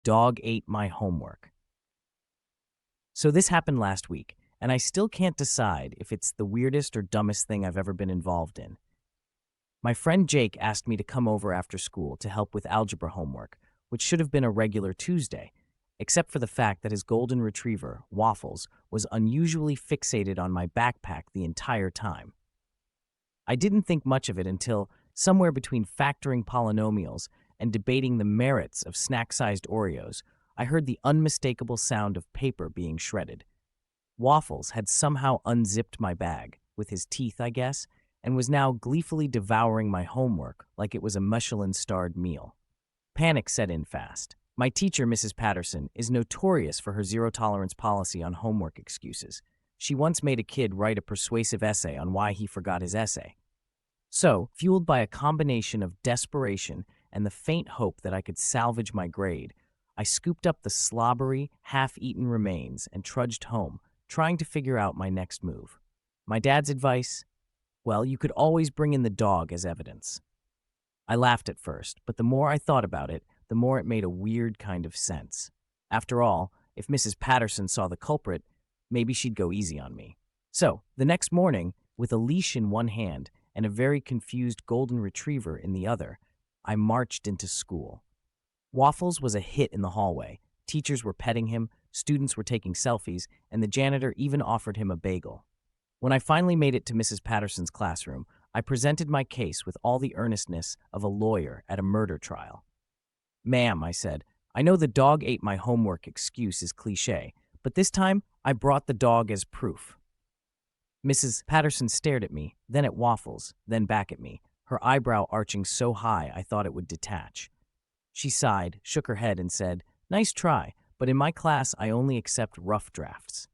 Dog ate my homework. So this happened last week, and I still can't decide if it's the weirdest or dumbest thing I've ever been involved in. My friend Jake asked me to come over after school to help with algebra homework, which should have been a regular Tuesday, except for the fact that his golden retriever, Waffles, was unusually fixated on my backpack the entire time. I didn't think much of it until, somewhere between factoring polynomials and debating the merits of snack-sized Oreos, I heard the unmistakable sound of paper being shredded. Waffles had somehow unzipped my bag, with his teeth, I guess, and was now gleefully devouring my homework like it was a Michelin-starred meal. Panic set in fast. My teacher, Mrs. Patterson, is notorious for her zero-tolerance policy on homework excuses. She once made a kid write a persuasive essay on why he forgot his essay. So, fueled by a combination of desperation and the faint hope that I could salvage my grade, I scooped up the slobbery, half-eaten remains and trudged home, trying to figure out my next move. My dad's advice? Well, you could always bring in the dog as evidence. I laughed at first, but the more I thought about it, the more it made a weird kind of sense. After all, if Mrs. Patterson saw the culprit, maybe she'd go easy on me. So, the next morning, with a leash in one hand and a very confused golden retriever in the other, I marched into school. Waffles was a hit in the hallway. Teachers were petting him, students were taking selfies, and the janitor even offered him a bagel. When I finally made it to Mrs. Patterson's classroom, I presented my case with all the earnestness of a lawyer at a murder trial. "Ma'am," I said, "I know the dog ate my homework excuse is cliché, but this time I brought the dog as proof." Mrs. Patterson stared at me, then at Waffles, then back at me, her eyebrow arching so high I thought it would detach. She sighed, shook her head, and said, "Nice try, but in my class I only accept rough drafts."